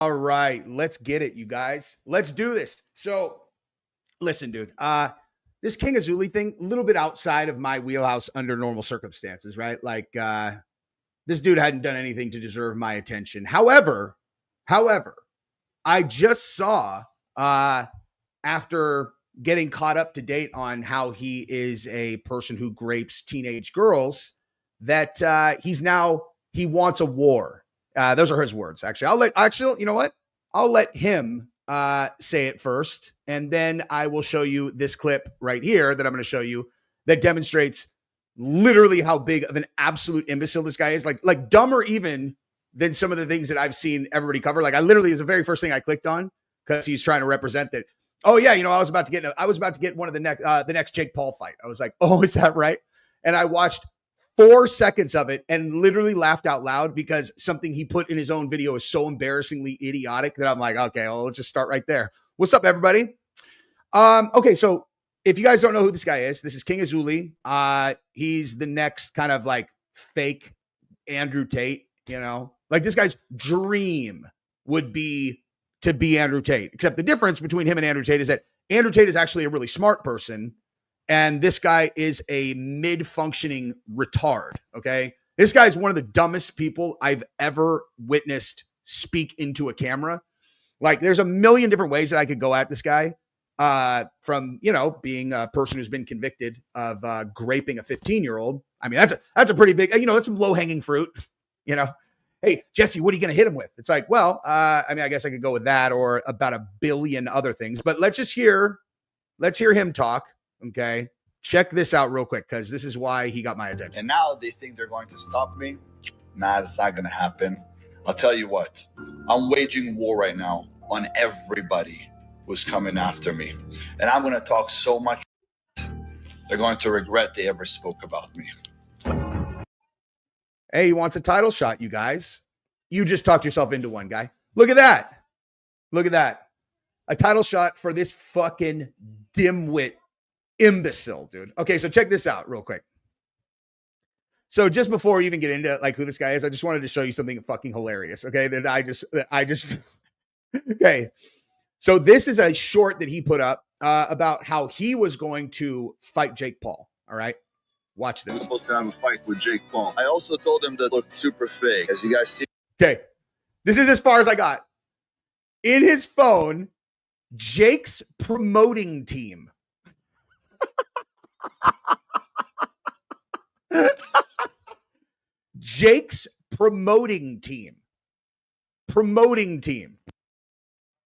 All right, let's get it, you guys. Let's do this. So, listen, dude. This King Azoulay thing, a little bit outside of my wheelhouse under normal circumstances, right? Like, this dude hadn't done anything to deserve my attention. However, I just saw after getting caught up to date on how he is a person who grapes teenage girls that he wants a war. Those are his words. Actually, you know what? I'll let him say it first, and then I will show you this clip right here that I'm going to show you that demonstrates literally how big of an absolute imbecile this guy is. Like dumber even than some of the things that I've seen everybody cover. Like I literally, it was the very first thing I clicked on because he's trying to represent that. Oh yeah, I was about to get one of the next Jake Paul fight. I was like, oh, is that right? And I watched 4 seconds of it and literally laughed out loud because something he put in his own video is so embarrassingly idiotic that I'm like, okay, well, let's just start right there. What's up, everybody? Okay, so if you guys don't know who this guy is, this is King Azoulay. He's the next kind of like fake Andrew Tate, like this guy's dream would be to be Andrew Tate, except the difference between him and Andrew Tate is that Andrew Tate is actually a really smart person. And this guy is a mid-functioning retard, okay? This guy is one of the dumbest people I've ever witnessed speak into a camera. Like, there's a million different ways that I could go at this guy from, being a person who's been convicted of graping a 15-year-old. I mean, that's a pretty big, that's some low-hanging fruit, Hey, Jesse, what are you going to hit him with? It's like, well, I guess I could go with that or about a billion other things. But let's hear him talk. Okay, check this out real quick because this is why he got my attention. And now they think they're going to stop me. Nah, it's not going to happen. I'll tell you what, I'm waging war right now on everybody who's coming after me. And I'm going to talk so much they're going to regret they ever spoke about me. Hey, he wants a title shot, you guys. You just talked yourself into one, guy. Look at that. Look at that. A title shot for this fucking dimwit imbecile, dude. Okay, so check this out real quick. So just before we even get into like who this guy is, I just wanted to show you something fucking hilarious. Okay, that I just okay. So this is a short that he put up about how he was going to fight Jake Paul. All right, watch this. I'm supposed to have a fight with Jake Paul. I also told him that looked super fake, as you guys see. Okay, this is as far as I got. In his phone, Jake's promoting team. Jake's promoting team.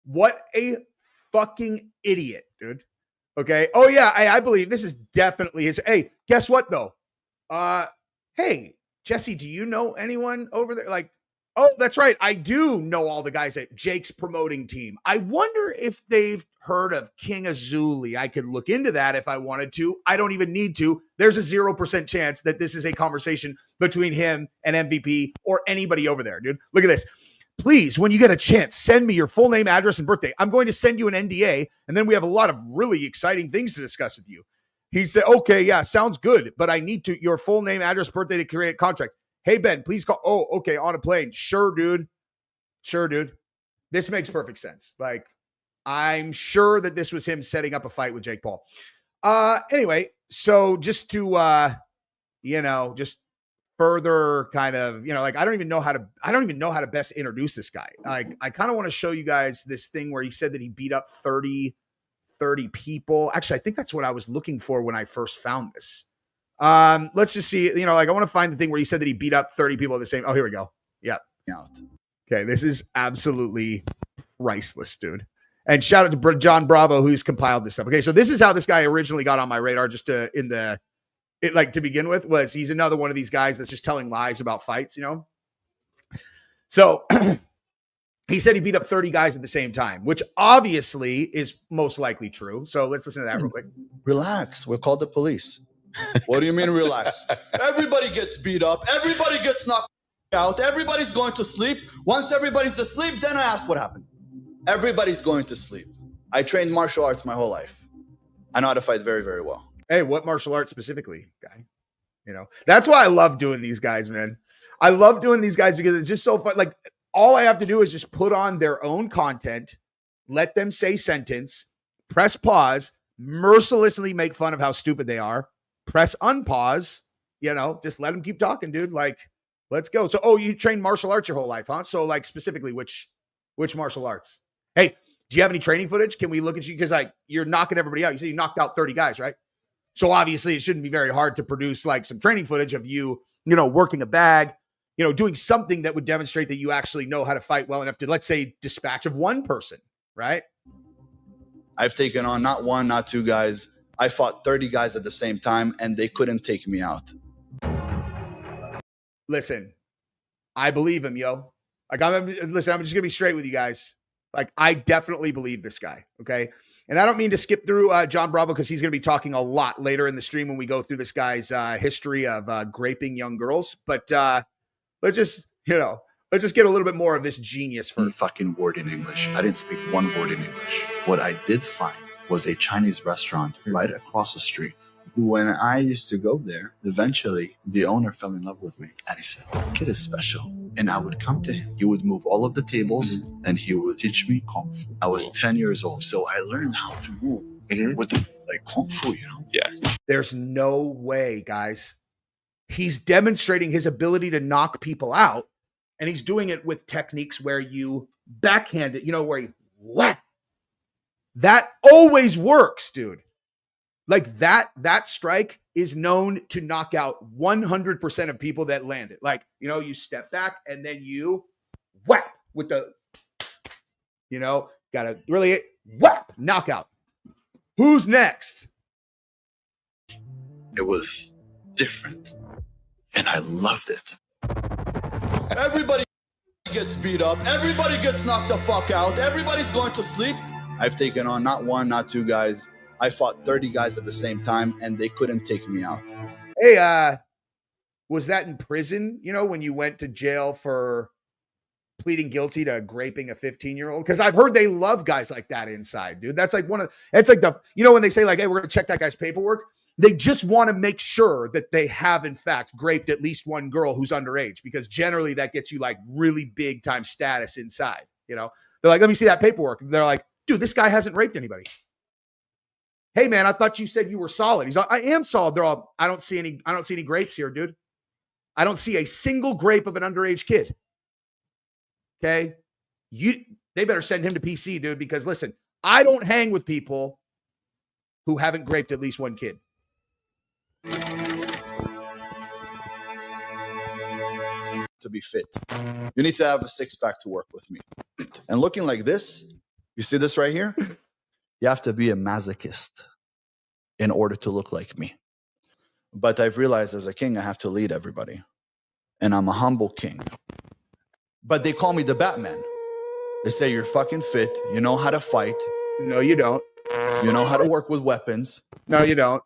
What a fucking idiot, dude. Okay. Oh yeah, I believe this is definitely his. Hey, guess what though? Hey, Jesse, do you know anyone over there? Like, oh, that's right. I do know all the guys at Jake's promoting team. I wonder if they've heard of King Azoulay. I could look into that if I wanted to. I don't even need to. There's a 0% chance that this is a conversation between him and MVP or anybody over there, dude. Look at this. Please, when you get a chance, send me your full name, address, and birthday. I'm going to send you an NDA, and then we have a lot of really exciting things to discuss with you. He said, okay, yeah, sounds good, but I need your full name, address, birthday to create a contract. Hey, Ben, please call. Oh, okay, on a plane. Sure, dude. This makes perfect sense. Like, I'm sure that this was him setting up a fight with Jake Paul. Anyway, so just to, just further kind of, like, I don't even know how to best introduce this guy. Like, I kind of want to show you guys this thing where he said that he beat up 30 people. Actually, I think that's what I was looking for when I first found this. Let's just see, I want to find the thing where he said that he beat up 30 people at the same. Oh, here we go. Yep. Okay. This is absolutely priceless, dude. And shout out to John Bravo, who's compiled this stuff. Okay. So this is how this guy originally got on my radar, just to begin with, was he's another one of these guys that's just telling lies about fights, So he said he beat up 30 guys at the same time, which obviously is most likely true. So let's listen to that real quick. Relax. We'll call the police. What do you mean relax? Everybody gets beat up. Everybody gets knocked out. Everybody's going to sleep. Once everybody's asleep, then I ask what happened. Everybody's going to sleep. I trained martial arts my whole life. I know how to fight very, very well. Hey, what martial arts specifically, guy? That's why I love doing these guys, man. I love doing these guys because it's just so fun. Like, all I have to do is just put on their own content, let them say sentence, press pause, mercilessly make fun of how stupid they are, press unpause, just let them keep talking, dude. Like, let's go. So, oh, you trained martial arts your whole life, huh? So, like, specifically, which martial arts? Hey, do you have any training footage? Can we look at you? Because, like, you're knocking everybody out. You said you knocked out 30 guys, right? So, obviously, it shouldn't be very hard to produce, like, some training footage of you, working a bag, doing something that would demonstrate that you actually know how to fight well enough to, let's say, dispatch of one person, right? I've taken on not one, not two guys. I fought 30 guys at the same time, and they couldn't take me out. Listen, I believe him, yo. Like, I'm just going to be straight with you guys. Like, I definitely believe this guy, okay? And I don't mean to skip through John Bravo because he's going to be talking a lot later in the stream when we go through this guy's history of graping young girls. But let's just get a little bit more of this genius first. Fucking word in English. I didn't speak one word in English. What I did find was a Chinese restaurant right across the street. When I used to go there, eventually the owner fell in love with me. And he said, "Kid is special." And I would come to him. He would move all of the tables and he would teach me Kung Fu. I was 10 years old, so I learned how to move with like Kung Fu, Yeah. There's no way, guys. He's demonstrating his ability to knock people out, and he's doing it with techniques where you backhand it, where you what? That always works, dude. Like that strike is known to knock out 100% of people that land it. Like, you step back and then you whap with the, gotta really whap, knockout. Who's next? It was different. And I loved it. Everybody gets beat up. Everybody gets knocked the fuck out. Everybody's going to sleep. I've taken on not one, not two guys. I fought 30 guys at the same time, and they couldn't take me out. Hey, was that in prison, when you went to jail for pleading guilty to graping a 15-year-old? Because I've heard they love guys like that inside, dude. That's like it's like the, when they say like, hey, we're going to check that guy's paperwork, they just want to make sure that they have, in fact, graped at least one girl who's underage, because generally that gets you like really big time status inside, They're like, let me see that paperwork. And they're like, dude, this guy hasn't raped anybody. Hey man, I thought you said you were solid. He's like, I am solid. They're all, I don't see any grapes here, dude. I don't see a single grape of an underage kid. Okay. They better send him to PC, dude, because listen, I don't hang with people who haven't graped at least one kid. To be fit, you need to have a six-pack to work with me. And looking like this, you see this right here? You have to be a masochist in order to look like me. But I've realized as a king, I have to lead everybody. And I'm a humble king. But they call me the Batman. They say, you're fucking fit. You know how to fight. No, you don't. You know how to work with weapons. No, you don't.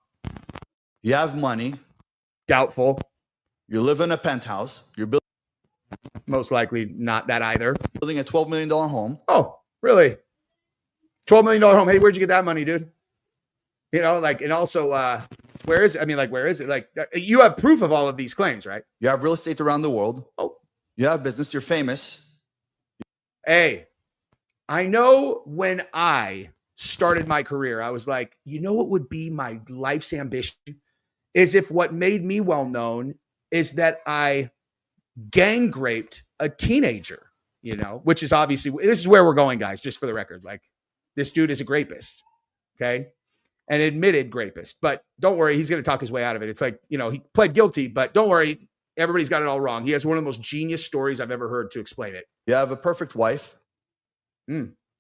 You have money. Doubtful. You live in a penthouse. You're most likely not that either. building a $12 million home. Oh, really? $12 million home. Hey, where'd you get that money, dude? And also, where is it? I mean, like, where is it? Like, you have proof of all of these claims, right? You have real estate around the world. Oh, you have business. You're famous. Hey, I know when I started my career, I was like, what would be my life's ambition is if what made me well known is that I gang raped a teenager, which is obviously, this is where we're going, guys, just for the record. Like, this dude is a rapist, okay? An admitted rapist. But don't worry, he's going to talk his way out of it. It's like, he pled guilty, but don't worry, everybody's got it all wrong. He has one of the most genius stories I've ever heard to explain it. You have a perfect wife.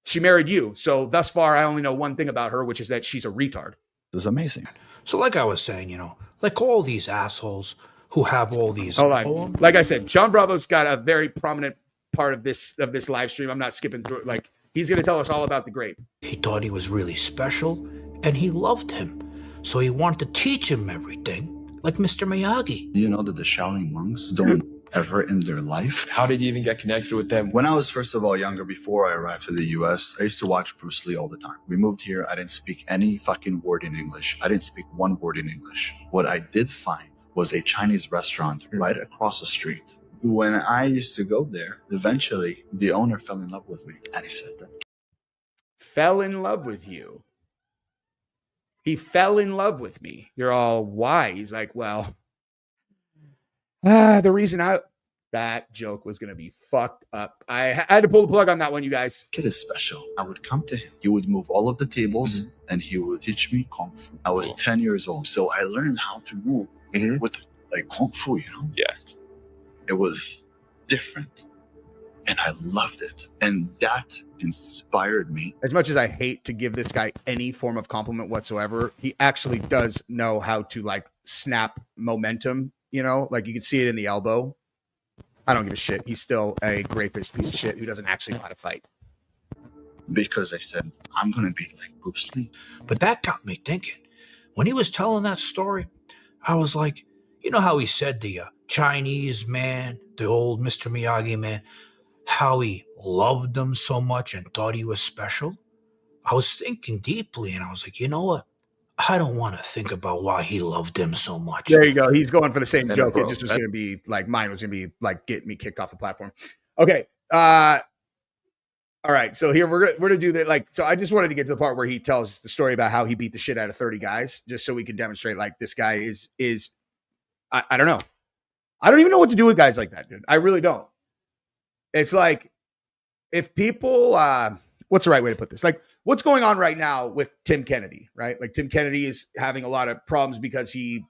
She married you. So thus far, I only know one thing about her, which is that she's a retard. This is amazing. So like I was saying, like all these assholes who have all these... Hold on. Like I said, John Bravo's got a very prominent part of this live stream. I'm not skipping through it. Like, he's going to tell us all about the grape. He thought he was really special, and he loved him. So he wanted to teach him everything, like Mr. Miyagi. Do you know that the Shaolin monks don't ever in their life? How did you even get connected with them? When I was, first of all, younger, before I arrived to the US, I used to watch Bruce Lee all the time. We moved here. I didn't speak any fucking word in English. I didn't speak one word in English. What I did find was a Chinese restaurant right across the street. When I used to go there, eventually the owner fell in love with me, and he said that. Fell in love with you. He fell in love with me. You're all, why? He's like, well, the reason that joke was going to be fucked up. I had to pull the plug on that one, you guys. Kid is special. I would come to him. He would move all of the tables, and he would teach me Kung Fu. I was 10 years old, so I learned how to move with like Kung Fu, you know? Yeah. It was different, and I loved it. And that inspired me. As much as I hate to give this guy any form of compliment whatsoever, he actually does know how to like snap momentum, you know? Like you can see it in the elbow. I don't give a shit. He's still a rapist piece of shit who doesn't actually know how to fight. Because I said, I'm going to be like Bruce Lee. But that got me thinking. When he was telling that story, I was like, you know how he said the Chinese man, the old Mr. Miyagi man, how he loved them so much and thought he was special? I was thinking deeply, and I was like, you know what? I don't want to think about why he loved him so much. There you go. He's going for the same joke. bro, It just was going to be like mine was going to be like get me kicked off the platform. Okay. All right. So here we're gonna do that. Like, so I just wanted to get to the part where he tells the story about how he beat the shit out of 30 guys, just so we can demonstrate like this guy is I don't know. I don't even know what to do with guys like that, dude. I really don't. It's like if people what's the right way to put this? Like what's going on right now with Tim Kennedy, right? Like Tim Kennedy is having a lot of problems because he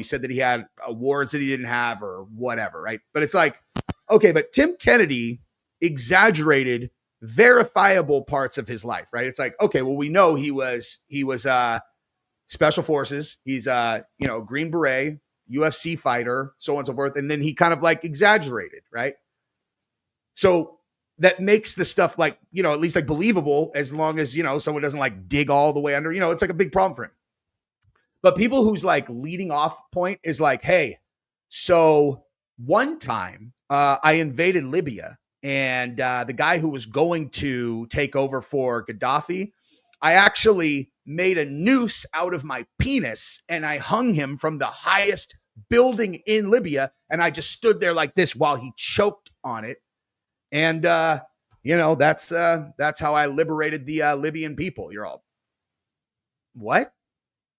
said that he had awards that he didn't have or whatever, right? But it's like, okay, but Tim Kennedy exaggerated verifiable parts of his life, right? It's like, okay, well, we know he was special forces. He's Green Beret, UFC fighter, so on and so forth. And then he kind of like exaggerated, right? So that makes the stuff like, at least like believable as long as, someone doesn't like dig all the way under, it's like a big problem for him. But people whose like leading off point is like, hey, so one time I invaded Libya and the guy who was going to take over for Gaddafi, I actually made a noose out of my penis and I hung him from the highest building in Libya. And I just stood there like this while he choked on it. And, that's how I liberated the Libyan people. You're all, what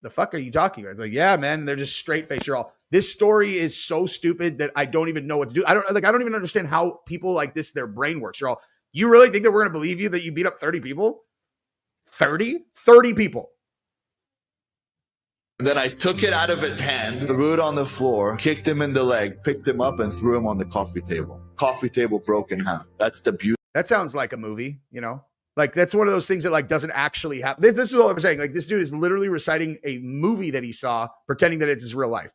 the fuck are you talking about? It's like, yeah, man, they're just straight face. You're all, this story is so stupid that I don't even know what to do. I don't even understand how people like this, their brain works. You're all, you really think that we're going to believe you that you beat up 30 people? 30 people. Then I took it out of his hand, threw it on the floor, kicked him in the leg, picked him up, and threw him on the coffee table. Coffee table broke in half. That's the beauty. That sounds like a movie, Like that's one of those things that like doesn't actually happen. This is all I'm saying. Like this dude is literally reciting a movie that he saw, pretending that it's his real life.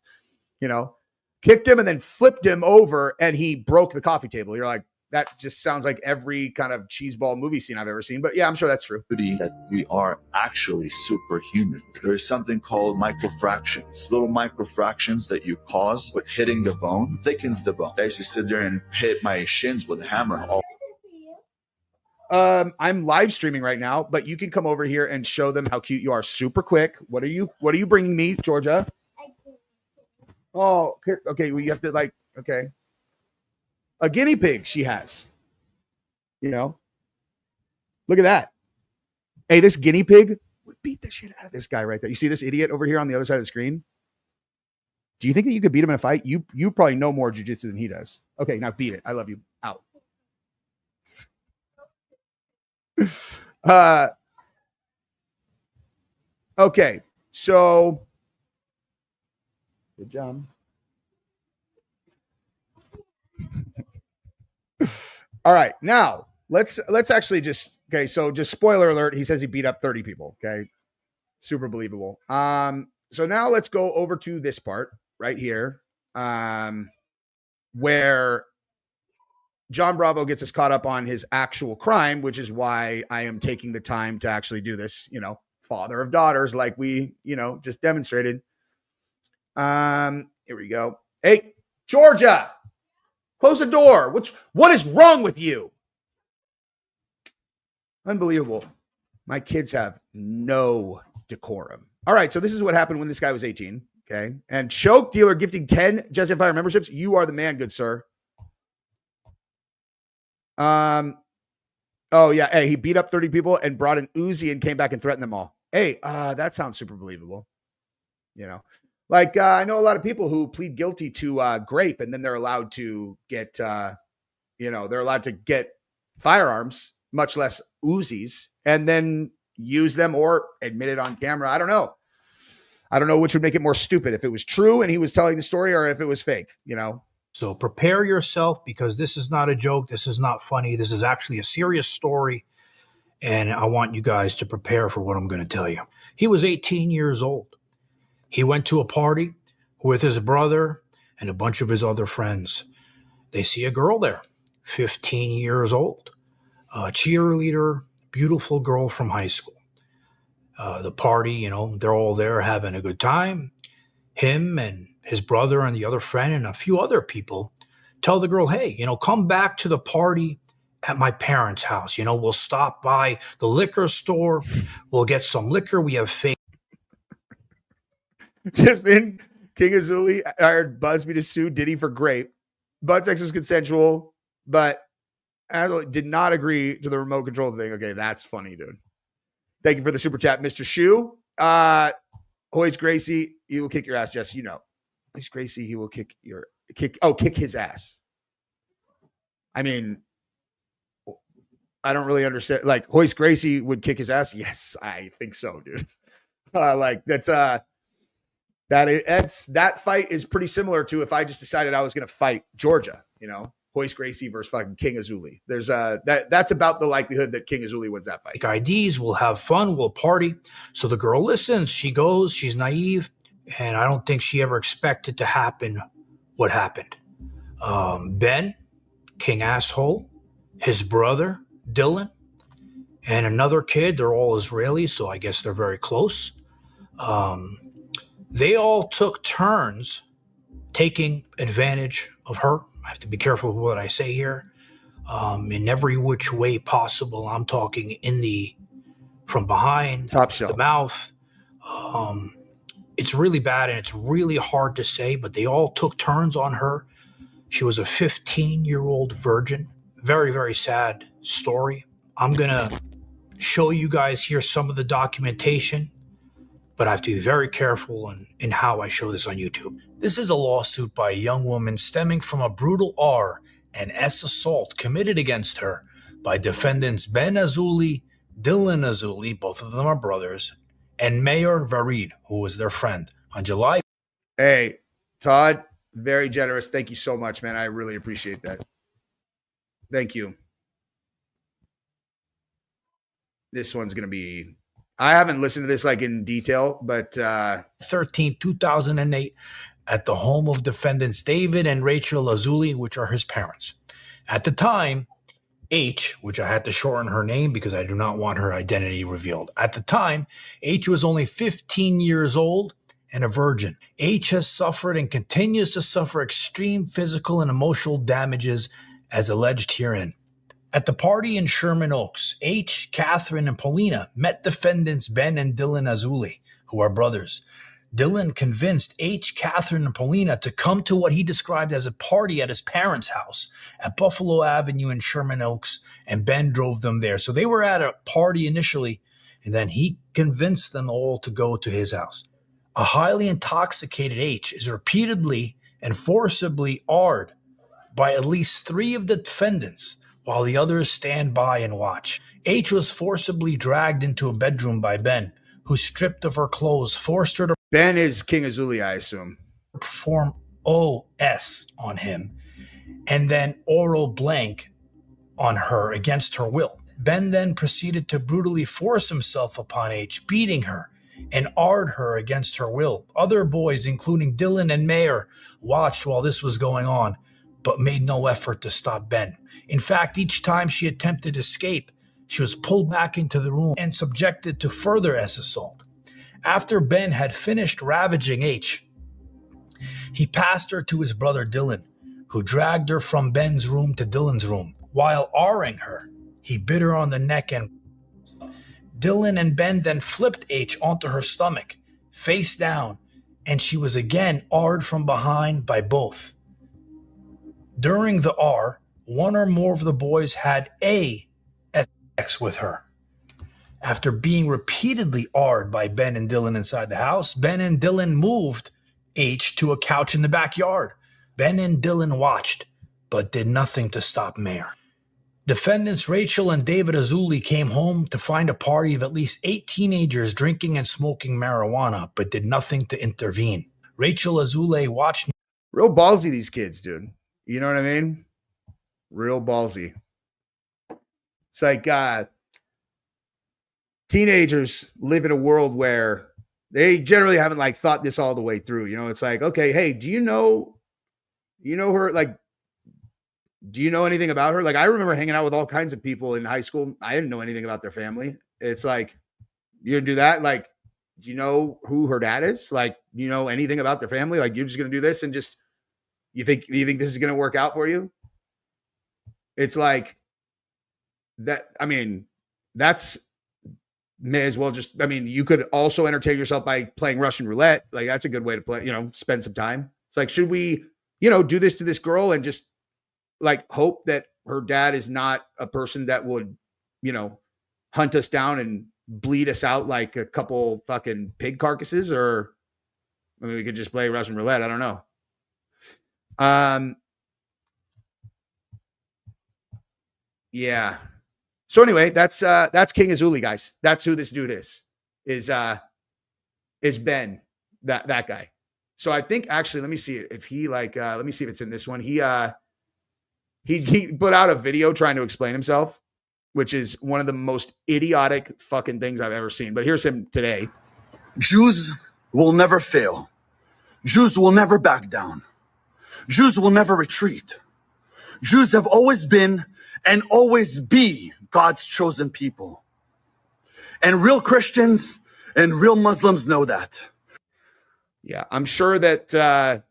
Kicked him and then flipped him over, and he broke the coffee table. You're like, that just sounds like every kind of cheeseball movie scene I've ever seen. But yeah, I'm sure that's true. That we are actually superhuman. There's something called microfractions. Little microfractions that you cause with hitting the bone thickens the bone. I used to sit there and hit my shins with a hammer. I'm live streaming right now, but you can come over here and show them how cute you are super quick. What are you bringing me, Georgia? Oh, okay. Well, you have to like, okay. A guinea pig she has, look at that. Hey, this guinea pig would beat the shit out of this guy right there. You see this idiot over here on the other side of the screen? Do you think that you could beat him in a fight? You probably know more jujitsu than he does. Okay, now beat it. I love you. Out. Okay, so good job. All right, now let's actually just so just spoiler alert, he says he beat up 30 people. Okay, super believable. So now let's go over to this part right here, where John Bravo gets us caught up on his actual crime, which is why I am taking the time to actually do this, father of daughters, like we, just demonstrated. Here we go. Hey, Georgia, close the door. What is wrong with you? Unbelievable. My kids have no decorum. All right, so this is what happened when this guy was 18, okay? And Choke Dealer gifting 10 Justifier memberships. You are the man, good sir. Oh yeah. Hey, he beat up 30 people and brought an Uzi and came back and threatened them all. Hey, that sounds super believable. You know, like I know a lot of people who plead guilty to grape, and then they're allowed to get, they're allowed to get firearms, much less Uzis, and then use them or admit it on camera. I don't know. I don't know which would make it more stupid, if it was true and he was telling the story or if it was fake, So prepare yourself, because this is not a joke. This is not funny. This is actually a serious story. And I want you guys to prepare for what I'm going to tell you. He was 18 years old. He went to a party with his brother and a bunch of his other friends. They see a girl there, 15 years old, a cheerleader, beautiful girl from high school. The party, they're all there having a good time. Him and his brother and the other friend and a few other people tell the girl, hey, come back to the party at my parents' house. We'll stop by the liquor store. We'll get some liquor. We have fake. Just in, King Azoulay hired Busby to sue Diddy for grape. Butt sex was consensual, but Azoulay did not agree to the remote control thing. Okay, that's funny, dude. Thank you for the super chat, Mr. Shu. Hoyce Gracie, he will kick your ass, Jess. Hoyce Gracie, he will kick his ass. I mean, I don't really understand. Like, Hoyce Gracie would kick his ass. Yes, I think so, dude. That fight is pretty similar to if I just decided I was going to fight Georgia, Hoyce Gracie versus fucking King Azoulay. There's that's about the likelihood that King Azoulay wins that fight. IDs, we'll have fun, we'll party. So the girl listens, she goes, she's naive, and I don't think she ever expected to happen what happened. Ben, King Asshole, his brother, Dylan, and another kid, they're all Israeli, so I guess they're very close. They all took turns taking advantage of her. I have to be careful with what I say here. In every which way possible. I'm talking from behind, top shelf, the mouth. It's really bad and it's really hard to say, but they all took turns on her. She was a 15-year-old virgin. Very, very sad story. I'm going to show you guys here some of the documentation, but I have to be very careful in how I show this on YouTube. This is a lawsuit by a young woman stemming from a brutal R and S assault committed against her by defendants Ben Azoulay, Dylan Azoulay, both of them are brothers, and Mayor Vareed, who was their friend, on July. Hey, Todd, very generous. Thank you so much, man. I really appreciate that. Thank you. This one's going to be... I haven't listened to this in detail, but 13, 2008, at the home of defendants David and Rachel Azoulay, which are his parents. At the time, H, which I had to shorten her name because I do not want her identity revealed. At the time, H was only 15 years old and a virgin. H has suffered and continues to suffer extreme physical and emotional damages as alleged herein. At the party in Sherman Oaks, H, Catherine, and Paulina met defendants Ben and Dylan Azoulay, who are brothers. Dylan convinced H, Catherine, and Paulina to come to what he described as a party at his parents' house at Buffalo Avenue in Sherman Oaks, and Ben drove them there. So they were at a party initially, and then he convinced them all to go to his house. A highly intoxicated H is repeatedly and forcibly R'd by at least 3 of the defendants, while the others stand by and watch. H was forcibly dragged into a bedroom by Ben, who stripped of her clothes, forced her to... Ben is King Azoulay, I assume. ...perform OS on him, and then oral blank on her against her will. Ben then proceeded to brutally force himself upon H, beating her, and R'd her against her will. Other boys, including Dylan and Mayer, watched while this was going on, but made no effort to stop Ben. In fact, each time she attempted to escape, she was pulled back into the room and subjected to further S assault. After Ben had finished ravaging H, he passed her to his brother Dylan, who dragged her from Ben's room to Dylan's room. While R'ing her, he bit her on the neck and... Dylan and Ben then flipped H onto her stomach, face down, and she was again R'd from behind by both. During the R, one or more of the boys had sex with her. After being repeatedly awed by Ben and Dylan inside the house, Ben and Dylan moved H to a couch in the backyard. Ben and Dylan watched, but did nothing to stop Mayer. Defendants Rachel and David Azoulay came home to find a party of at least 8 teenagers drinking and smoking marijuana, but did nothing to intervene. Rachel Azoulay watched. Real ballsy, these kids, dude. You know what I mean? Real ballsy. It's like teenagers live in a world where they generally haven't like thought this all the way through. You know, it's like, okay, hey, do you know her? Like, do you know anything about her? Like, I remember hanging out with all kinds of people in high school. I didn't know anything about their family. It's like, you're gonna do that? Like, do you know who her dad is? Like, you know anything about their family? Like, you're just gonna do this and just you think this is gonna work out for you? It's like that. I mean, that's may as well just. I mean, you could also entertain yourself by playing Russian roulette. Like, that's a good way to play. You know, spend some time. It's like, should we, do this to this girl and just like hope that her dad is not a person that would, hunt us down and bleed us out like a couple fucking pig carcasses? Or I mean, we could just play Russian roulette. I don't know. Yeah. So anyway, that's King Azoulay, guys. That's who this dude is Ben, that guy. So I think actually, let me see if he let me see if it's in this one. He put out a video trying to explain himself, which is one of the most idiotic fucking things I've ever seen. But here's him today. Jews will never fail. Jews will never back down. Jews will never retreat. Jews have always been and always be God's chosen people. And real Christians and real Muslims know that. Yeah, I'm sure that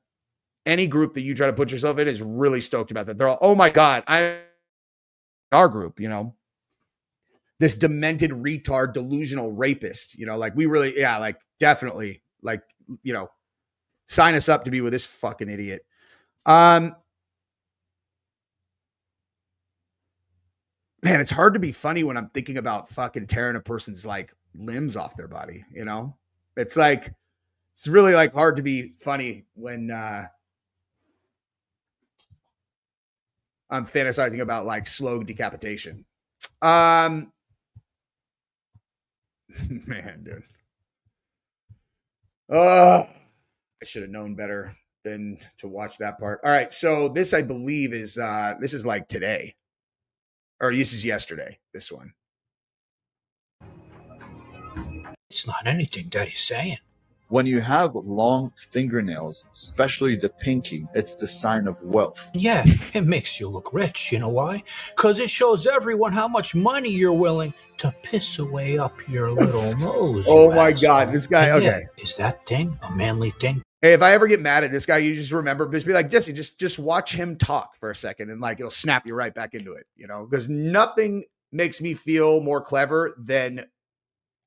any group that you try to put yourself in is really stoked about that. They're all, oh my God, I'm our group, this demented retard, delusional rapist, like we really, like definitely like, sign us up to be with this fucking idiot. Man, it's hard to be funny when I'm thinking about fucking tearing a person's like limbs off their body. It's like, it's really like hard to be funny when I'm fantasizing about like slow decapitation. Man, dude. I should have known better than to watch that part. All right. So this, I believe is this is like today. Or this is yesterday, this one. It's not anything that he's saying. When you have long fingernails, especially the pinky, it's the sign of wealth. Yeah, it makes you look rich. You know why? Because it shows everyone how much money you're willing to piss away up your little nose. Oh my God, this guy, and okay. Yeah, is that thing a manly thing? Hey, if I ever get mad at this guy, you just remember, just be like, Jesse, just watch him talk for a second and like, it'll snap you right back into it, because nothing makes me feel more clever than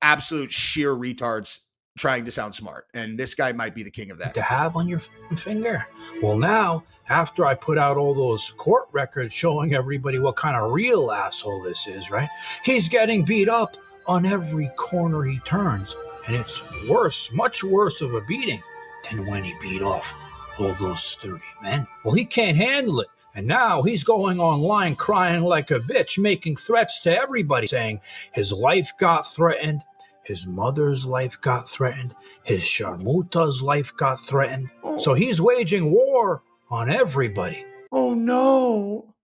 absolute sheer retards trying to sound smart. And this guy might be the king of that. To have on your finger. Well, now, after I put out all those court records showing everybody what kind of real asshole this is, right? He's getting beat up on every corner he turns. And it's worse, much worse of a beating than when he beat off all those 30 men. Well, he can't handle it. And now he's going online crying like a bitch, making threats to everybody, saying his life got threatened, his mother's life got threatened, his sharmuta's life got threatened. Oh. So he's waging war on everybody. Oh no.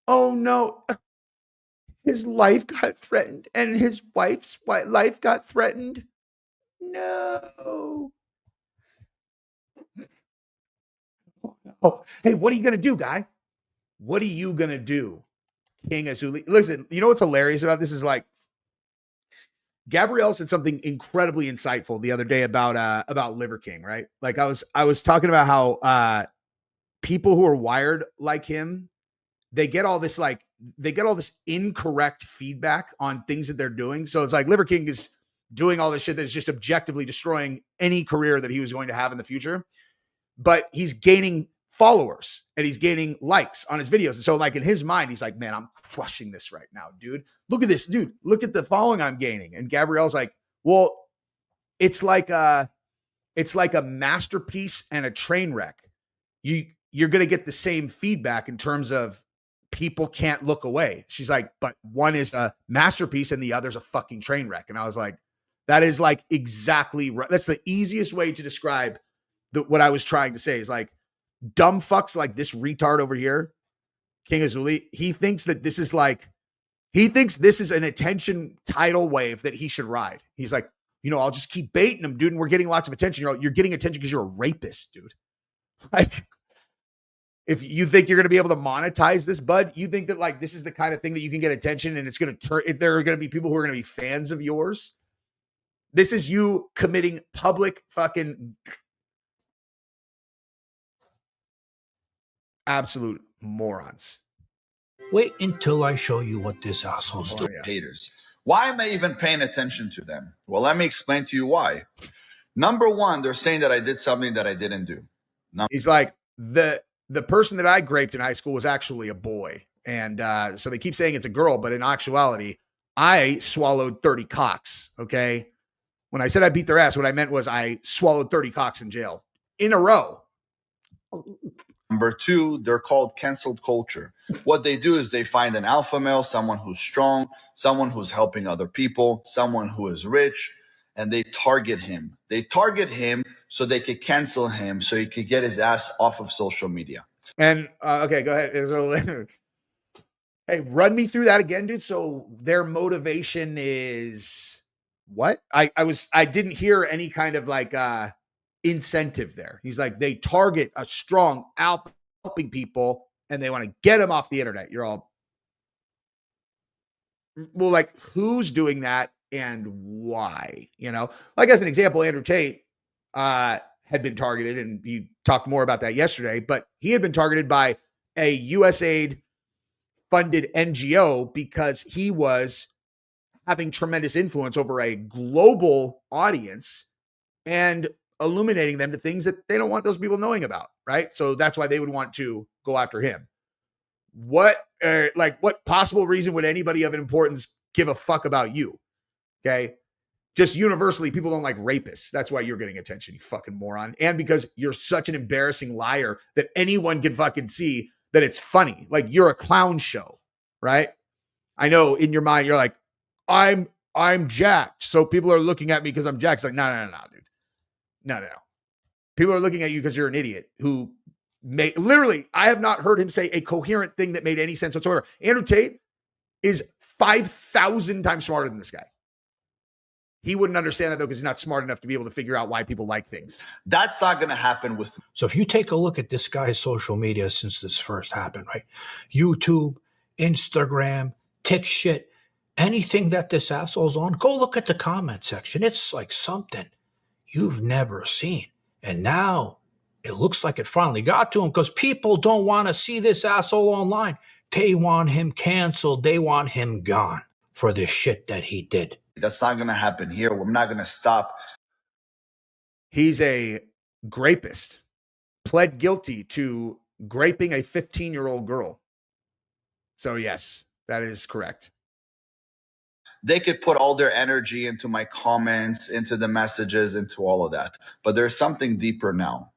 Oh no. His life got threatened and his wife's life got threatened. No. Oh, hey, what are you going to do, guy? What are you going to do? King Azoulay. Listen, you know what's hilarious about this is like Gabrielle said something incredibly insightful the other day about Liver King, right? Like I was talking about how people who are wired like him, they get all this incorrect feedback on things that they're doing. So it's like Liver King is doing all this shit that's just objectively destroying any career that he was going to have in the future. But he's gaining followers and he's gaining likes on his videos. And so like in his mind, he's like, man, I'm crushing this right now, dude. Look at this, dude. Look at the following I'm gaining. And Gabrielle's like, well, it's like a masterpiece and a train wreck. You're going to get the same feedback in terms of people can't look away. She's like, but one is a masterpiece and the other's a fucking train wreck. And I was like, that is like exactly right. That's the easiest way to describe what I was trying to say is like dumb fucks like this retard over here, King Azoulay. He thinks this is an attention tidal wave that he should ride. He's like, I'll just keep baiting him, dude. And we're getting lots of attention. You're getting attention because you're a rapist, dude. Like, if you think you're going to be able to monetize this, bud, you think that like this is the kind of thing that you can get attention and it's going to turn, if there are going to be people who are going to be fans of yours, this is you committing public fucking absolute morons. Wait until I show you what this asshole's doing. Haters. Why am I even paying attention to them? Well, let me explain to you why. Number one, they're saying that I did something that I didn't do. He's like, the person that I graped in high school was actually a boy. And so they keep saying it's a girl, but in actuality, I swallowed 30 cocks, okay? When I said I beat their ass, what I meant was I swallowed 30 cocks in jail in a row. Number two, they're called canceled culture. What they do is they find an alpha male, someone who's strong, someone who's helping other people, someone who is rich, and they target him. They target him so they could cancel him, so he could get his ass off of social media. And okay, go ahead. Hey, run me through that again, dude. So their motivation is what? I didn't hear any kind of like incentive there. He's like, they target a strong alpha helping people and they want to get them off the internet. You're all, well, like who's doing that and why? Like as an example, Andrew Tate had been targeted, and you talked more about that yesterday, but he had been targeted by a USAID funded NGO because he was having tremendous influence over a global audience and illuminating them to things that they don't want those people knowing about, right? So that's why they would want to go after him. What possible reason would anybody of importance give a fuck about you? Okay. Just universally, people don't like rapists. That's why you're getting attention, you fucking moron. And because you're such an embarrassing liar that anyone can fucking see that it's funny. Like you're a clown show, right? I know in your mind, you're like, I'm jacked. So people are looking at me because I'm jacked. It's like, no, dude. No. People are looking at you because you're an idiot who literally, I have not heard him say a coherent thing that made any sense whatsoever. Andrew Tate is 5,000 times smarter than this guy. He wouldn't understand that though, because he's not smart enough to be able to figure out why people like things. That's not going to happen with. So if you take a look at this guy's social media since this first happened, right? YouTube, Instagram, shit, anything that this asshole's on, go look at the comment section. It's like something you've never seen. And now it looks like it finally got to him because people don't want to see this asshole online. They want him canceled. They want him gone for this shit that he did. That's not going to happen here. We're not going to stop. He's a grapist, pled guilty to graping a 15-year-old girl. So yes, that is correct. They could put all their energy into my comments, into the messages, into all of that. But there's something deeper now.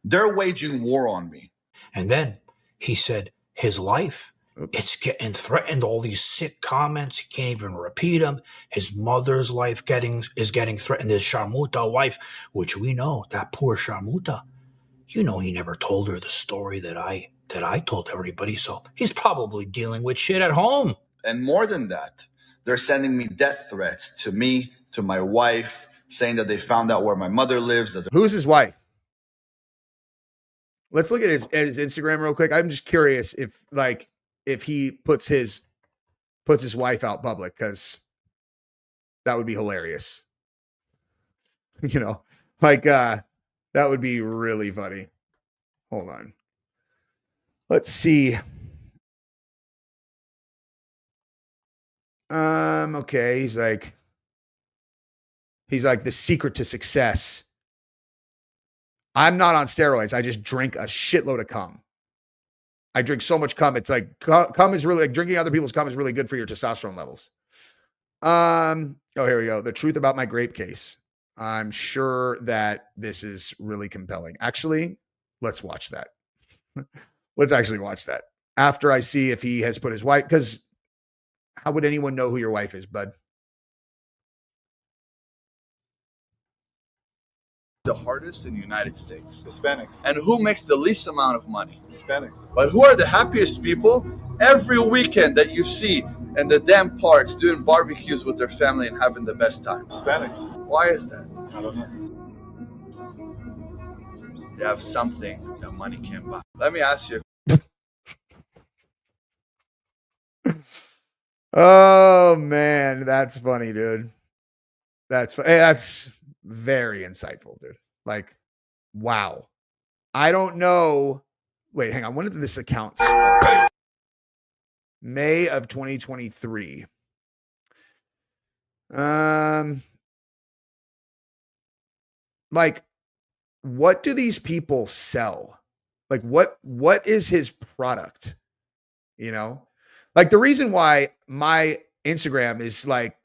They're waging war on me. And then he said his life, it's getting threatened. All these sick comments, he can't even repeat them. His mother's life is getting threatened. His Sharmuta wife, which we know, that poor Sharmuta, he never told her the story that I told everybody. So he's probably dealing with shit at home. And more than that, they're sending me death threats to me, to my wife, saying that they found out where my mother lives. Who's his wife? Let's look at his Instagram real quick. I'm just curious if he puts his wife out public, because that would be hilarious. That would be really funny. Hold on. Let's see. Okay. He's like the secret to success. I'm not on steroids. I just drink a shitload of cum. I drink so much cum. It's like cum is really like drinking other people's cum is really good for your testosterone levels. Oh, here we go. The truth about my grape case. I'm sure that this is really compelling. Actually, let's watch that. Let's actually watch that after I see if he has put his wife, because how would anyone know who your wife is, bud? The hardest in the United States. Hispanics. And who makes the least amount of money? Hispanics. But who are the happiest people? Every weekend that you see in the damn parks doing barbecues with their family and having the best time. Hispanics. Why is that? I don't know. They have something that money can't buy. Let me ask you. Oh man, that's funny, dude. That's very insightful, dude. Like, wow. I don't know. Wait, hang on. When did this account start? May of 2023. Like, what do these people sell? Like, what is his product? You know, like the reason why my Instagram is like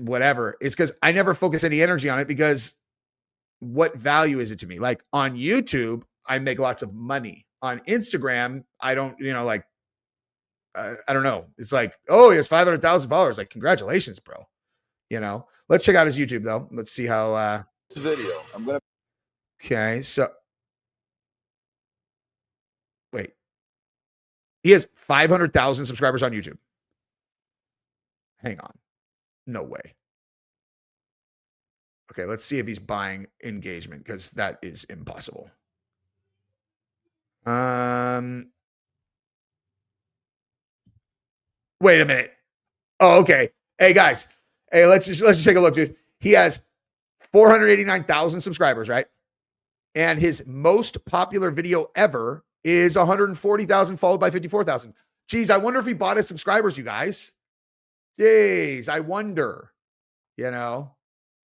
whatever is because I never focus any energy on it, because what value is it to me? Like on YouTube, I make lots of money. On Instagram, I don't, like, I don't know. It's like, oh, he has 500,000 followers. Like, congratulations, bro. Let's check out his YouTube though. Let's see how, This video, I'm going to okay. So wait, he has 500,000 subscribers on YouTube. Hang on. No way. Okay, let's see if he's buying engagement, because that is impossible. Wait a minute. Oh, okay. Hey guys. Hey, let's just take a look, dude. He has 489,000 subscribers, right? And his most popular video ever is 140,000, followed by 54,000. Geez, I wonder if he bought his subscribers, you guys. Jeez, I wonder.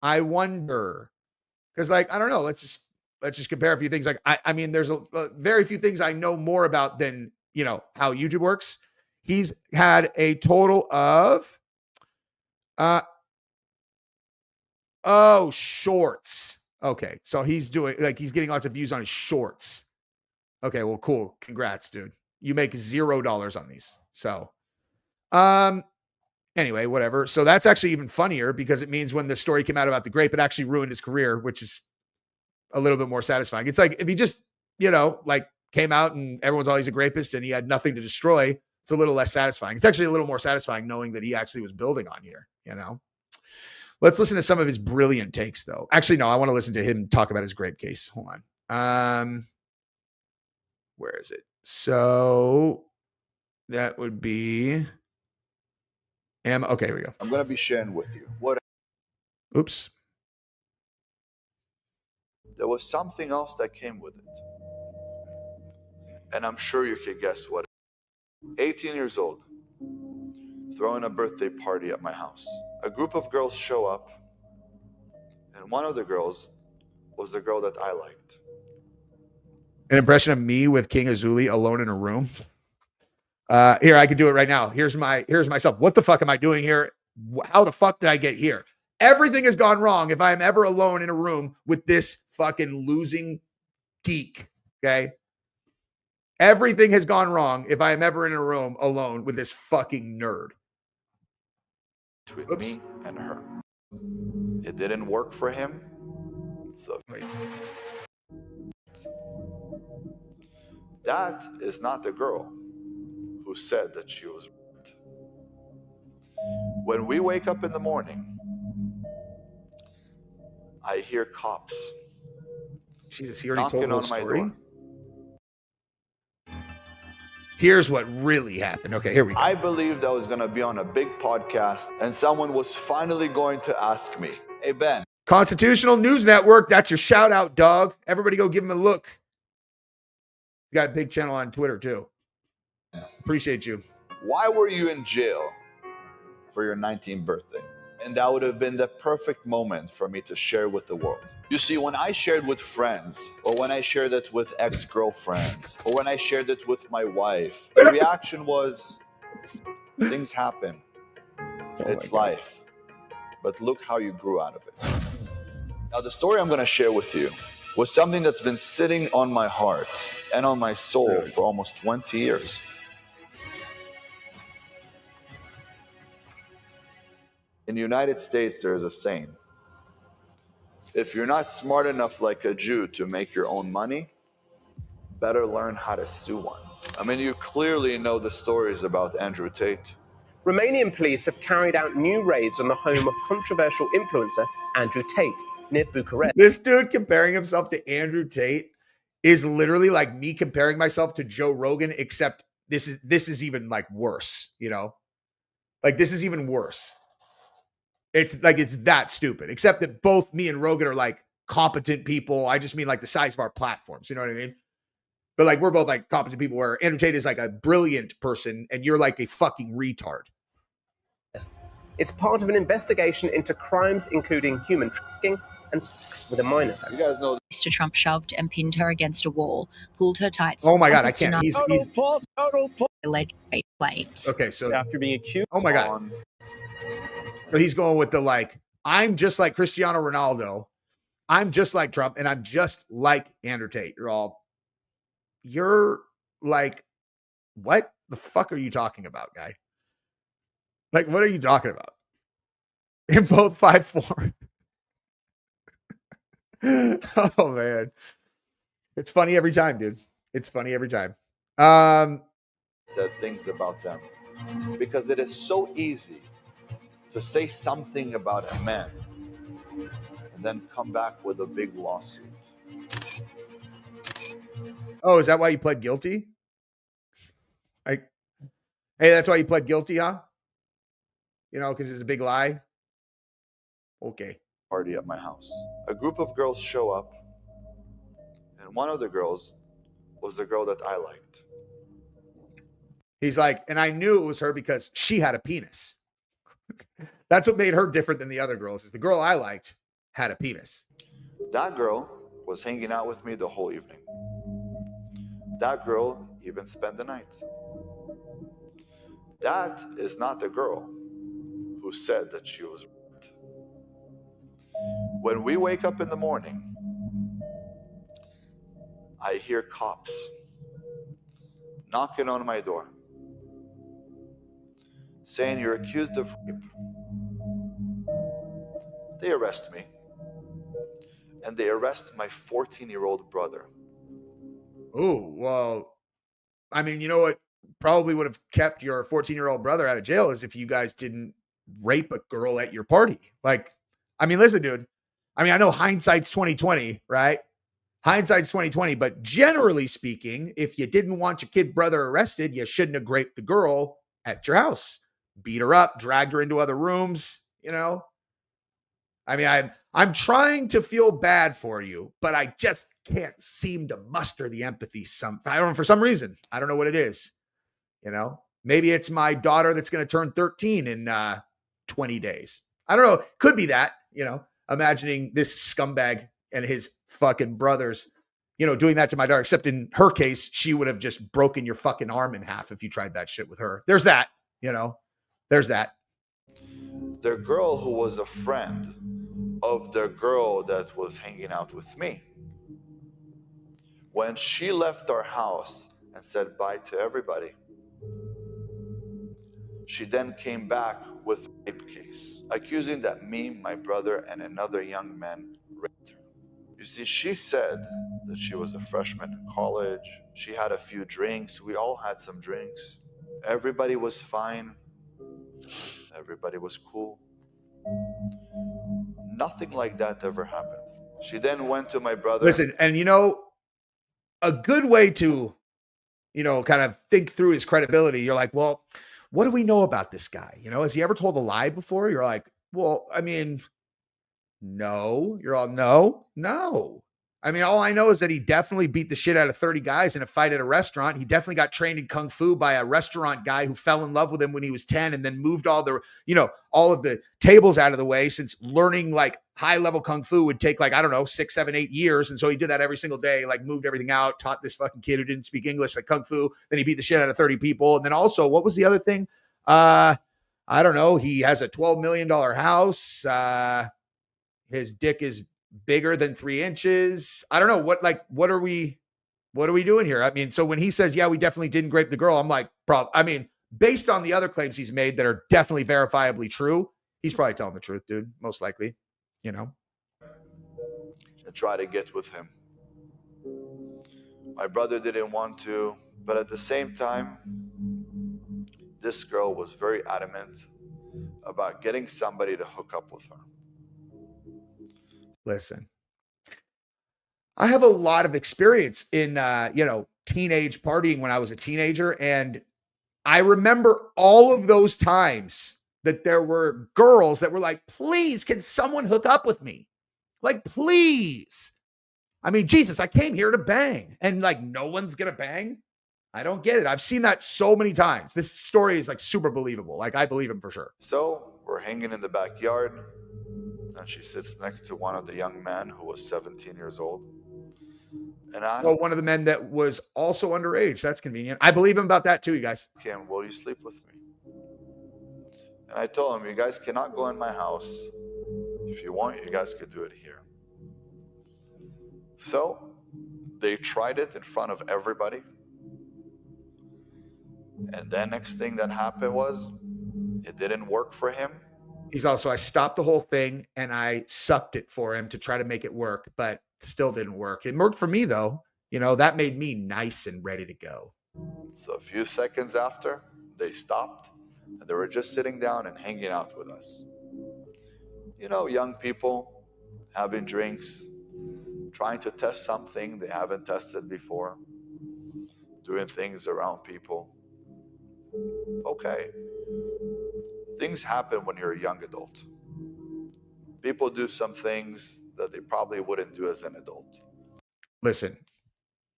I wonder, because like I don't know. Let's just compare a few things. Like I mean, there's a very few things I know more about than how YouTube works. He's had a total of shorts. Okay, so he's getting lots of views on his shorts. Okay, well, cool. Congrats, dude. You make $0 on these. So, anyway, whatever. So that's actually even funnier, because it means when the story came out about the grape, it actually ruined his career, which is a little bit more satisfying. It's like if he just, like came out and everyone's all he's a grapist and he had nothing to destroy, it's a little less satisfying. It's actually a little more satisfying knowing that he actually was building on here, Let's listen to some of his brilliant takes though. Actually, no, I want to listen to him talk about his grape case. Hold on. Where is it? So that would be okay, here we go. I'm going to be sharing with you what. Oops. There was something else that came with it. And I'm sure you could guess what. 18 years old, throwing a birthday party at my house. A group of girls show up, and one of the girls was the girl that I liked. An impression of me with King Azoulay alone in a room. Here, I could do it right now. Here's myself. What the fuck am I doing here? How the fuck did I get here? Everything has gone wrong if I'm ever alone in a room with this fucking losing geek. Okay. Everything has gone wrong if I am ever in a room alone with this fucking nerd. Between me and her. It didn't work for him. So wait. That is not the girl who said that she was right. When we wake up in the morning, I hear cops. Jesus, he already told the whole story. Door. Here's what really happened. Okay, here we go. I believed I was going to be on a big podcast, and someone was finally going to ask me, "Hey, Ben." Constitutional News Network, that's your shout out, dog. Everybody go give him a look. You got a big channel on Twitter, too. Appreciate you. Why were you in jail for your 19th birthday? And that would have been the perfect moment for me to share with the world. You see, when I shared with friends, or when I shared it with ex-girlfriends, or when I shared it with my wife, the reaction was, things happen. It's life. But look how you grew out of it. Now, the story I'm going to share with you was something that's been sitting on my heart and on my soul for almost 20 years. In the United States, there is a saying: if you're not smart enough like a Jew to make your own money, better learn how to sue one. I mean, you clearly know the stories about Andrew Tate. Romanian police have carried out new raids on the home of controversial influencer Andrew Tate near Bucharest. This dude comparing himself to Andrew Tate is literally like me comparing myself to Joe Rogan, except this is even like worse, you know? Like this is even worse. It's like it's that stupid, except that both me and Rogan are like competent people. I just mean like the size of our platforms, you know what I mean? But like we're both like competent people, where Andrew Tate is like a brilliant person and you're like a fucking retard. It's part of an investigation into crimes including human trafficking and sex with a minor. You guys know Mr. Trump shoved and pinned her against a wall, pulled her tights. Oh my God, I can't. He's alleged rape claims. okay. So After being accused, oh my God. So he's going with the like, I'm just like Cristiano Ronaldo. I'm just like Trump, and I'm just like Andrew Tate. You're like, what the fuck are you talking about, guy? Like, what are you talking about? In both 5'4". Oh man. It's funny every time, dude. It's funny every time. said things about them, because it is so easy to say something about a man and then come back with a big lawsuit. Oh, is that why you pled guilty? Like, hey, that's why you pled guilty, huh? You know, because it's a big lie. Okay. Party at my house. A group of girls show up, and one of the girls was the girl that I liked. He's like, and I knew it was her because she had a penis. That's what made her different than the other girls, is the girl I liked had a penis. That girl was hanging out with me the whole evening. That girl even spent the night. That is not the girl who said that she was raped. When we wake up in the morning, I hear cops knocking on my door, saying you're accused of rape. They arrest me, and they arrest my 14-year-old brother. Oh, well, I mean, you know what probably would have kept your 14-year-old brother out of jail is if you guys didn't rape a girl at your party. Like, I mean, listen, dude. I mean, I know hindsight's 2020, right? Hindsight's 2020, but generally speaking, if you didn't want your kid brother arrested, you shouldn't have raped the girl at your house. Beat her up, dragged her into other rooms, you know? I mean, I'm trying to feel bad for you, but I just can't seem to muster the empathy. I don't know, for some reason. I don't know what it is. You know, maybe it's my daughter that's going to turn 13 in 20 days. I don't know. Could be that, you know, imagining this scumbag and his fucking brothers, you know, doing that to my daughter, except in her case, she would have just broken your fucking arm in half if you tried that shit with her. There's that, you know, there's that. The girl who was a friend of the girl that was hanging out with me, when she left our house and said bye to everybody, she then came back with a rape case, accusing that me, my brother, and another young man raped her. You see, she said that she was a freshman in college. She had a few drinks. We all had some drinks. Everybody was fine. Everybody was cool. Nothing like that ever happened. She then went to my brother. Listen, and you know, a good way to, you know, kind of think through his credibility, you're like, well, what do we know about this guy? You know, has he ever told a lie before? You're like, well, I mean, no. You're all, no. I mean, all I know is that he definitely beat the shit out of 30 guys in a fight at a restaurant. He definitely got trained in Kung Fu by a restaurant guy who fell in love with him when he was 10 and then moved all of the tables out of the way, since learning like high level Kung Fu would take like, I don't know, 6, 7, 8 years. And so he did that every single day, like moved everything out, taught this fucking kid who didn't speak English like Kung Fu. Then he beat the shit out of 30 people. And then also, what was the other thing? I don't know. He has a $12 million house. His dick is bigger than 3 inches. I don't know what are we doing here? I mean, so when he says, yeah, we definitely didn't grape the girl, I'm like, based on the other claims he's made that are definitely verifiably true, he's probably telling the truth, dude. Most likely, I try to get with him. My brother didn't want to, but at the same time, this girl was very adamant about getting somebody to hook up with her. Listen, I have a lot of experience in, teenage partying when I was a teenager. And I remember all of those times that there were girls that were like, please, can someone hook up with me? Like, please. I mean, Jesus, I came here to bang. And like, no one's going to bang. I don't get it. I've seen that so many times. This story is like super believable. Like, I believe him for sure. So we're hanging in the backyard, and she sits next to one of the young men who was 17 years old. And asked one of the men that was also underage. That's convenient. I believe him about that too, you guys. him, will you sleep with me? And I told him, you guys cannot go in my house. If you want, you guys could do it here. So they tried it in front of everybody. And then next thing that happened was it didn't work for him. I stopped the whole thing and I sucked it for him to try to make it work, but still didn't work. It worked for me though. That made me nice and ready to go. So a few seconds after, they stopped and they were just sitting down and hanging out with us. Young people having drinks, trying to test something they haven't tested before, doing things around people. Okay. Things happen when you're a young adult. People do some things that they probably wouldn't do as an adult. Listen,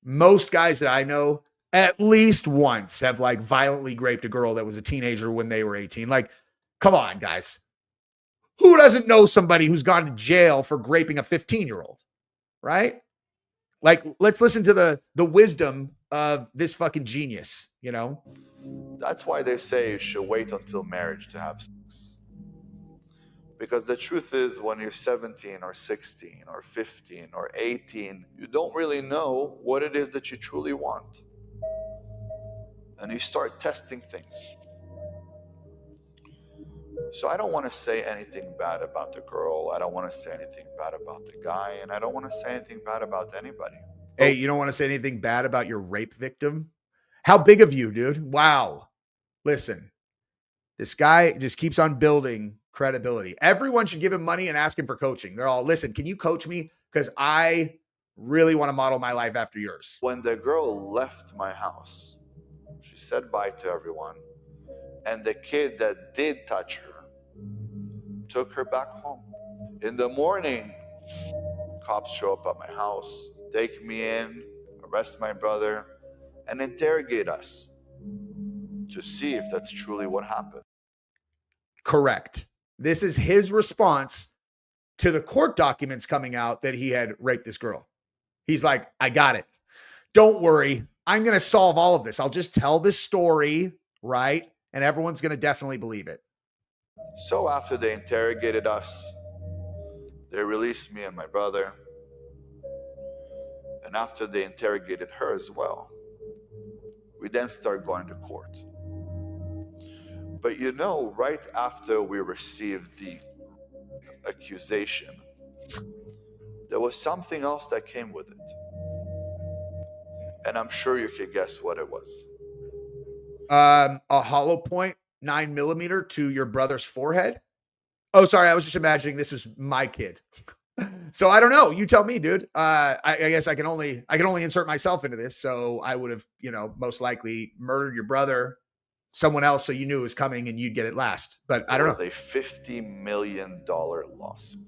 most guys that I know at least once have like violently raped a girl that was a teenager when they were 18. Like, come on, guys. Who doesn't know somebody who's gone to jail for raping a 15-year-old, right? Like, let's listen to the wisdom of this fucking genius, That's why they say you should wait until marriage to have sex. Because the truth is, when you're 17 or 16 or 15 or 18, you don't really know what it is that you truly want. And you start testing things. So I don't want to say anything bad about the girl. I don't want to say anything bad about the guy. And I don't want to say anything bad about anybody. Hey, you don't want to say anything bad about your rape victim? How big of you, dude? Wow. Listen, this guy just keeps on building credibility. Everyone should give him money and ask him for coaching. They're all, listen, can you coach me? Because I really want to model my life after yours. When the girl left my house, she said bye to everyone. And the kid that did touch her took her back home. In the morning, cops show up at my house, take me in, arrest my brother, and interrogate us to see if that's truly what happened. Correct. This is his response to the court documents coming out that he had raped this girl. He's like, I got it. Don't worry. I'm going to solve all of this. I'll just tell this story, right? And everyone's going to definitely believe it. So after they interrogated us, they released me and my brother. And after they interrogated her as well, we then start going to court. But right after we received the accusation, there was something else that came with it. And I'm sure you could guess what it was. A hollow point 9mm to your brother's forehead. Oh, sorry. I was just imagining this was my kid. So I don't know. You tell me, dude. I guess I can only insert myself into this. So I would have, most likely murdered your brother, someone else, so you knew it was coming and you'd get it last. But I don't know. It was a $50 million lawsuit.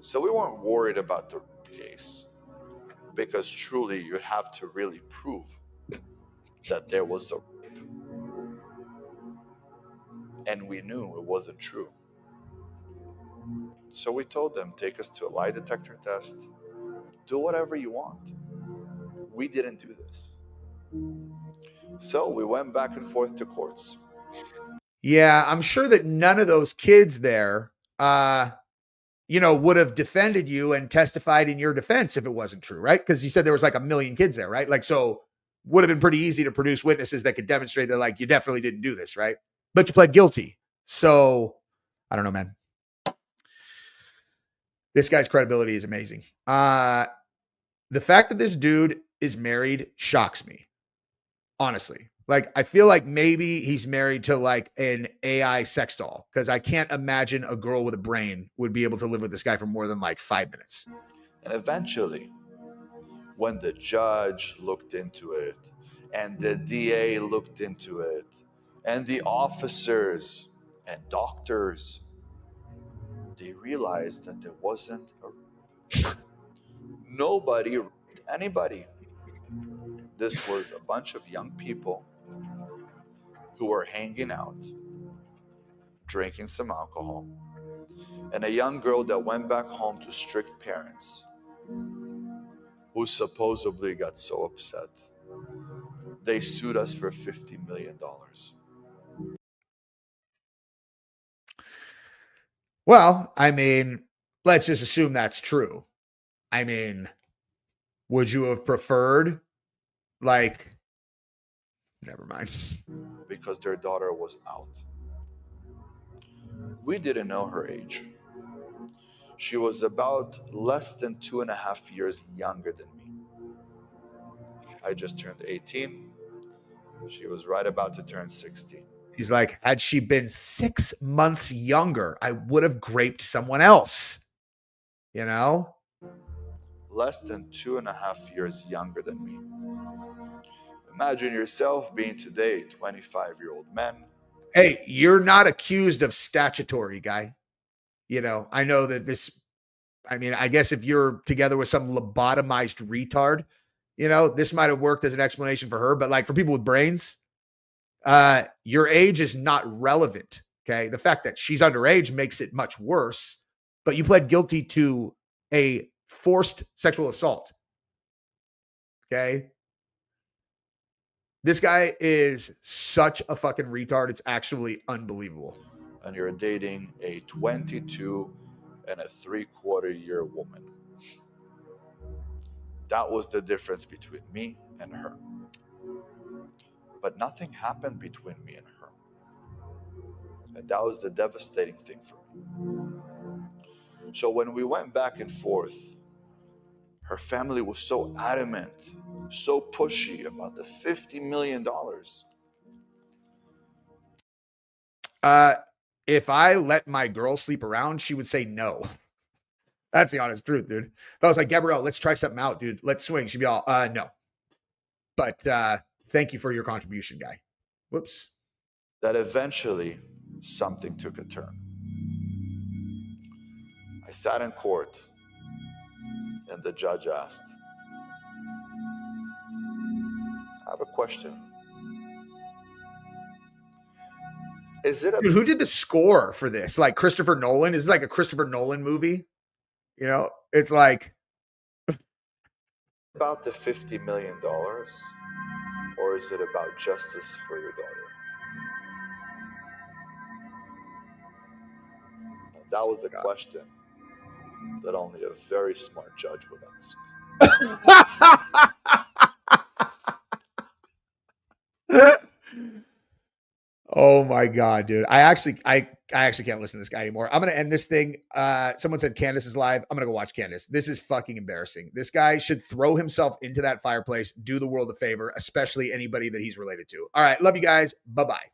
So we weren't worried about the case, because truly you'd have to really prove that there was a rape. And we knew it wasn't true. So we told them, take us to a lie detector test, do whatever you want. We didn't do this. So we went back and forth to courts. Yeah, I'm sure that none of those kids there, would have defended you and testified in your defense if it wasn't true, right? Because you said there was like 1 million kids there, right? Like, so would have been pretty easy to produce witnesses that could demonstrate that, like, you definitely didn't do this, right? But you pled guilty. So I don't know, man. This guy's credibility is amazing. The fact that this dude is married shocks me, honestly. Like, I feel like maybe he's married to like an AI sex doll, because I can't imagine a girl with a brain would be able to live with this guy for more than like 5 minutes. And eventually, when the judge looked into it, and the DA looked into it, and the officers and doctors, they realized that there wasn't nobody raped anybody. This was a bunch of young people who were hanging out, drinking some alcohol, and a young girl that went back home to strict parents who supposedly got so upset they sued us for $50 million. Well, I mean, let's just assume that's true. I mean, would you have preferred, like, never mind. Because their daughter was out. We didn't know her age. She was about less than 2.5 years younger than me. I just turned 18. She was right about to turn 16. He's like, had she been 6 months younger, I would have graped someone else. You know? Less than 2.5 years younger than me. Imagine yourself being today 25-year-old man. Hey, you're not accused of statutory, guy. You know, I know that this, I mean, I guess if you're together with some lobotomized retard, you know, this might have worked as an explanation for her, but like for people with brains, your age is not relevant. Okay. The fact that she's underage makes it much worse, but you pled guilty to a forced sexual assault. Okay. This guy is such a fucking retard. It's actually unbelievable. And you're dating a 22.75-year woman. That was the difference between me and her. But nothing happened between me and her. And that was the devastating thing for me. So when we went back and forth, her family was so adamant, so pushy about the $50 million. If I let my girl sleep around, she would say no. That's the honest truth, dude. If I was like, Gabrielle, let's try something out, dude. Let's swing. She'd be all, no. But thank you for your contribution, guy. Whoops. That eventually something took a turn. I sat in court and the judge asked, I have a question. Is it Dude, who did the score for this? Like Christopher Nolan? Is this like a Christopher Nolan movie? You know, it's like about the $50 million, or is it about justice for your daughter? And that was the question that only a very smart judge would ask. Oh my God, dude. I actually can't listen to this guy anymore. I'm going to end this thing. Someone said Candace is live. I'm going to go watch Candace. This is fucking embarrassing. This guy should throw himself into that fireplace, do the world a favor, especially anybody that he's related to. All right. Love you guys. Bye-bye.